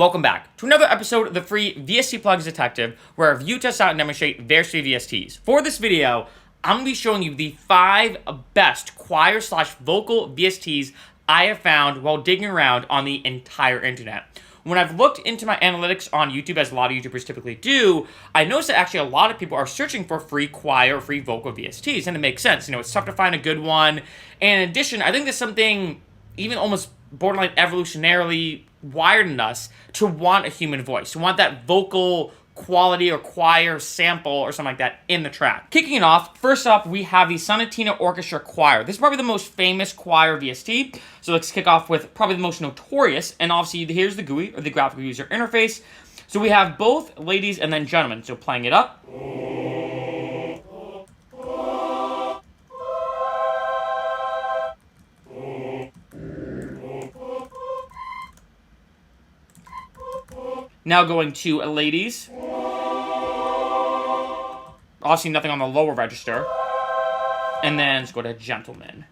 Welcome back to another episode of the free VST Plugins Detective, where I review, test out, and demonstrate various free VSTs. For this video, I'm going to be showing you the 5 best choir/vocal VSTs I have found while digging around on the entire internet. When I've looked into my analytics on YouTube, as a lot of YouTubers typically do, I noticed that actually a lot of people are searching for free choir or free vocal VSTs, and it makes sense. You know, it's tough to find a good one. And in addition, I think there's something even almost borderline evolutionarily wired in us to want a human voice, to want that vocal quality or choir sample or something like that in the track. Kicking it off, first up, we have the Sunnatina Orchestra Choir. This is probably the most famous choir VST, so let's kick off with probably the most notorious, and obviously here's the GUI, or the graphical user interface. So we have both ladies and then gentlemen, so playing it up. Now going to ladies. Obviously nothing on the lower register. And then let's go to gentlemen.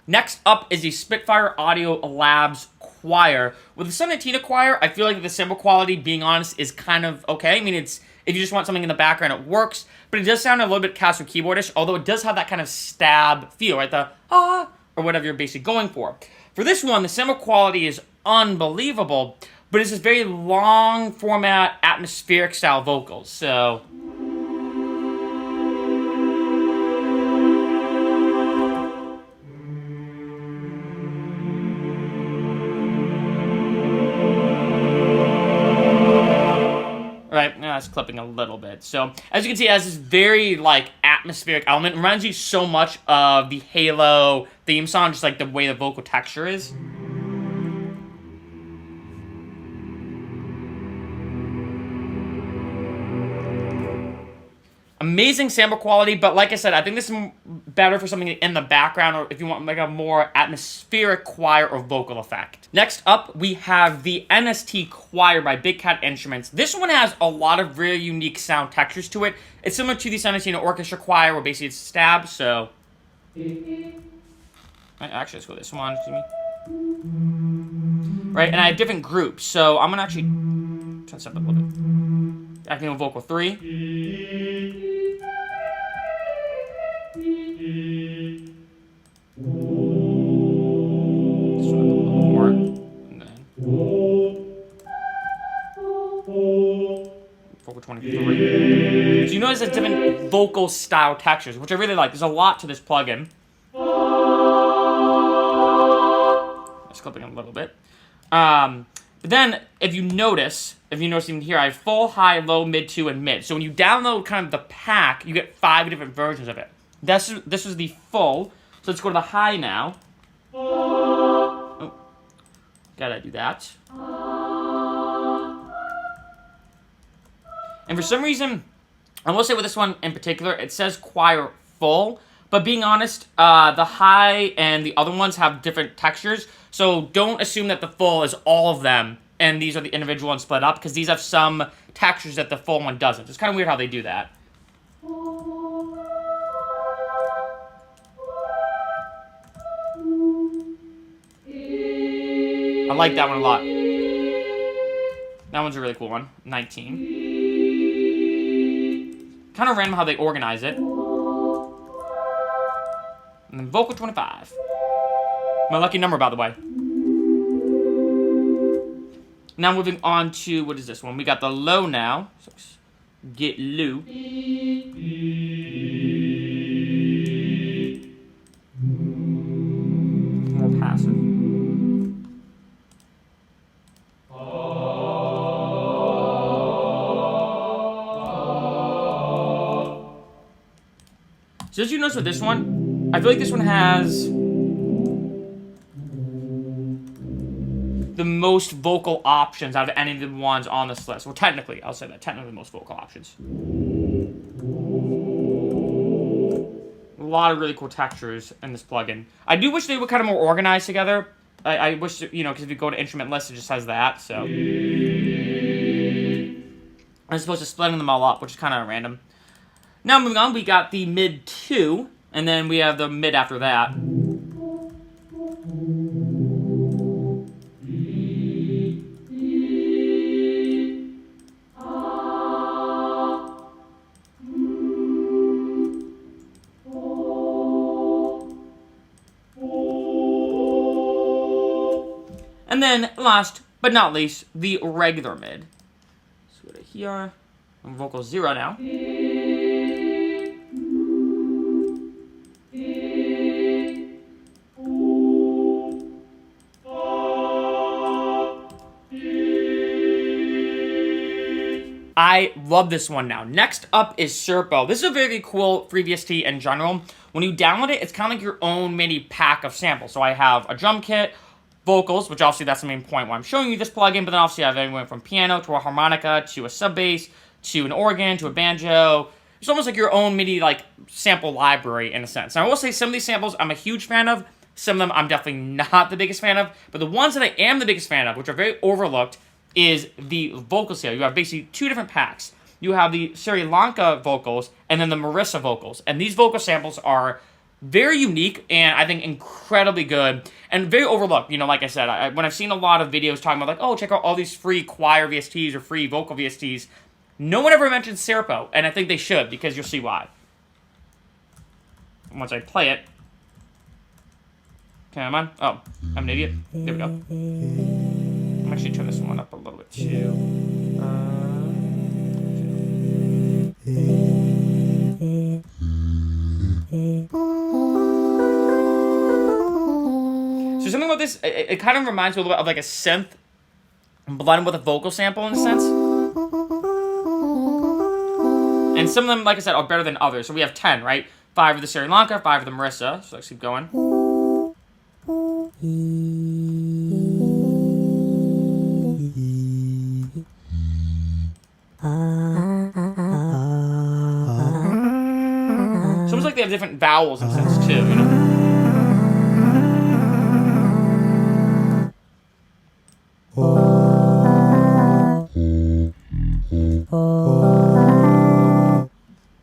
Next up is the Spitfire Audio Labs Choir. With the Sunnatina Choir, I feel like the cymbal quality, being honest, is kind of okay. I mean, it's if you just want something in the background, it works. But it does sound a little bit Casio keyboardish, although it does have that kind of stab feel, right? The or whatever you're basically going for. For this one, the cymbal quality is unbelievable, but it's this very long format, atmospheric style vocals. So right, it's clipping a little bit. So, as you can see, it has this very, atmospheric element. It reminds you so much of the Halo theme song, just, the way the vocal texture is. Amazing sample quality, but like I said, I think this is better for something in the background, or if you want a more atmospheric choir or vocal effect. Next up, we have the NST Choir by Big Cat Instruments. This one has a lot of really unique sound textures to it. It's similar to the Sunnatina Orchestra Choir, where basically it's stab, so actually, let's go this one. Right, and I have different groups, so I'm gonna actually turn this up a little bit. Acting on vocal 3. Vocal 23. So you notice there's different vocal style textures, which I really like. There's a lot to this plugin. Just clipping a little bit. But then, if you notice even here, I have full, high, low, mid, 2, and mid. So when you download kind of the pack, you get 5 different versions of it. This is the full. So let's go to the high now. Oh, gotta do that. And for some reason, I will say with this one in particular, it says choir full. But being honest, the high and the other ones have different textures. So don't assume that the full is all of them, and these are the individual ones split up, because these have some textures that the full one doesn't. It's kind of weird how they do that. I like that one a lot. That one's a really cool one. 19. Kind of random how they organize it. And then vocal 25. My lucky number, by the way. Now moving on to, what is this one? We got the low now. So get low. More passive. So as you notice with this one, I feel like this one has the most vocal options out of any of the ones on this list. Well, technically, I'll say that. Technically, the most vocal options. A lot of really cool textures in this plugin. I do wish they were kind of more organized together. I wish, because if you go to instrument list, it just has that, so. As opposed to splitting them all up, which is kind of random. Now moving on, we got the mid 2, and then we have the mid after that. And then, last but not least, the regular mid. So go to here, vocal 0 now. I love this one now. Next up is Serpo. This is a very cool free VST in general. When you download it, it's kind of like your own mini pack of samples. So I have a drum kit, vocals, which obviously that's the main point why I'm showing you this plugin, but then obviously I have everything from piano to a harmonica to a sub bass to an organ to a banjo. It's almost like your own mini like sample library in a sense. Now I will say some of these samples I'm a huge fan of, some of them I'm definitely not the biggest fan of, but the ones that I am the biggest fan of, which are very overlooked, is the vocals here. You have basically 2 different packs. You have the Sri Lanka vocals and then the Marissa vocals, and these vocal samples are very unique and I think incredibly good and very overlooked. You know, like I said, when I've seen a lot of videos talking about like, oh, check out all these free choir VSTs or free vocal VSTs, no one ever mentions Serpo, and I think they should because you'll see why. Once I play it, come on. Oh, I'm an idiot. There we go. I'm actually turn this one up a little bit too. So something about this, it kind of reminds me a little bit of like a synth blended with a vocal sample in a sense. And some of them, like I said, are better than others. So we have 10, right? 5 of the Sri Lanka, 5 of the Marissa. So let's keep going. So it's like they have different vowels in a sense too, you know?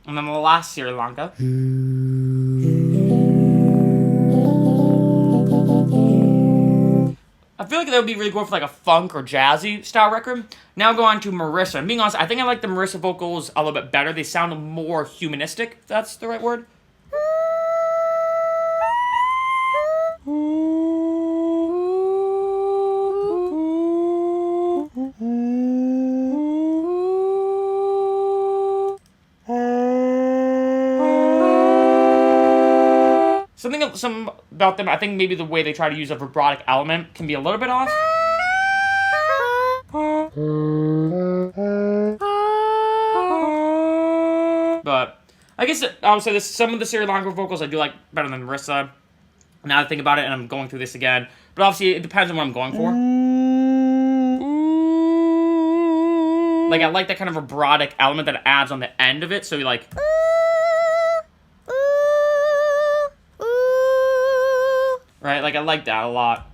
And then the last Sri Lanka. I feel like that would be really cool for like a funk or jazzy style record. Now go on to Marissa. And being honest, I think I like the Marissa vocals a little bit better. They sound more humanistic, if that's the right word. Something about them, I think maybe the way they try to use a vibratic element can be a little bit off. But I guess I would say this, some of the Sri Lanka vocals I do like better than Marissa. Now that I think about it, and I'm going through this again. But obviously it depends on what I'm going for. Like I like that kind of vibratic element that it adds on the end of it, so you like... Right, like I like that a lot.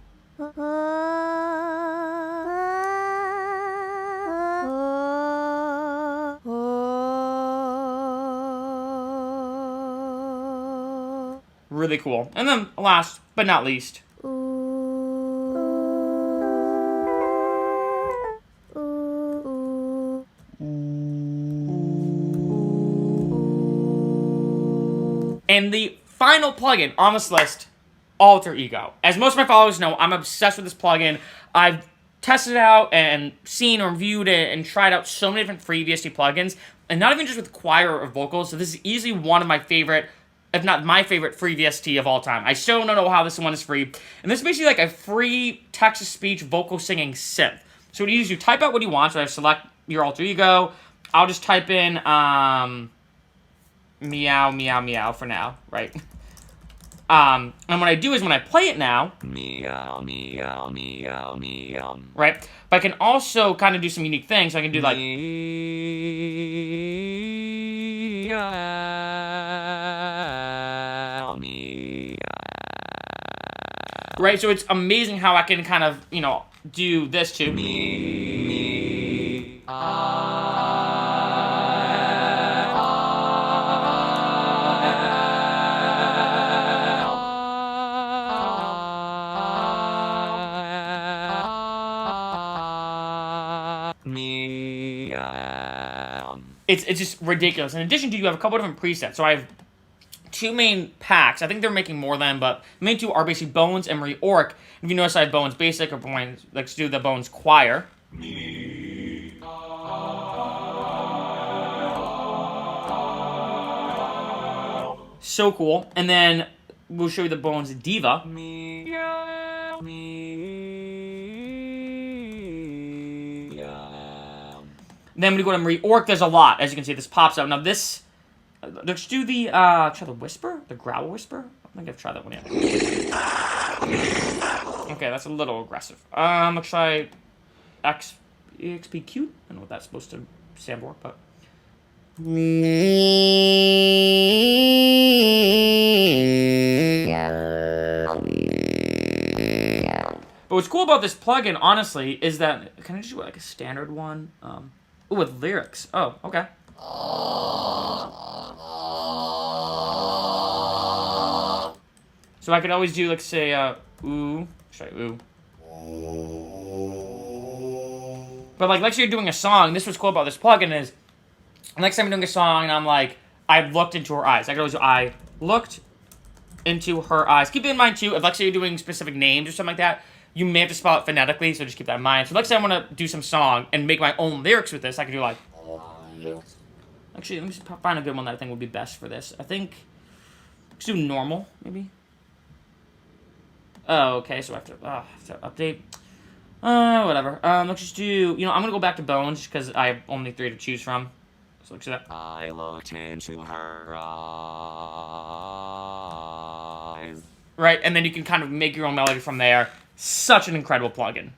Really cool. And then last but not least. And the final plugin on this list, Alter Ego. As most of my followers know, I'm obsessed with this plugin. I've tested it out and seen or reviewed it and tried out so many different free VST plugins, and not even just with choir or vocals, so this is easily one of my favorite, if not my favorite, free VST of all time. I still don't know how this one is free, and this is basically like a free text-to-speech vocal singing synth. So what you do is you type out what you want, so I select your Alter Ego. I'll just type in, meow, meow, meow for now, right? And what I do is when I play it now, meow, meow, meow, meow, right? But I can also kind of do some unique things. So I can do like, meow, meow. Right? So it's amazing how I can kind of, you know, do this too. it's just ridiculous. In addition to, you have a couple different presets. So I have 2 main packs. I think they're making more than, but the main 2 are basically Bones and Reorc. If you notice, I have Bones Basic, or let's do the Bones Choir. So cool. And then we'll show you the Bones Diva. Then we go to Reorc. There's a lot. As you can see, this pops up. Now this, let's do the, try the Whisper? The Growl Whisper? I think I've tried that one yet. Okay, that's a little aggressive. Let's try EXP Cute. I don't know what that's supposed to stand for, but... But what's cool about this plugin, honestly, is that... Can I just do like a standard one? Ooh, with lyrics. Oh, okay. So I could always do, like, say, ooh. Try ooh. But, like, let's say you're doing a song. This what's cool about this plugin is, next time I'm doing a song and I'm like, I looked into her eyes. I could always do, I looked into her eyes. Keep in mind, too, if, let's say you're doing specific names or something like that, you may have to spell it phonetically, so just keep that in mind. So let's say I want to do some song and make my own lyrics with this. I could do, like... Actually, let me just find a good one that I think would be best for this. I think... Let's do normal, maybe. Oh, okay, so I have to update. Whatever. Let's just do... You know, I'm going to go back to Bones, because I have only 3 to choose from. So let's do that. I looked into her eyes. Right, and then you can kind of make your own melody from there. Such an incredible plugin.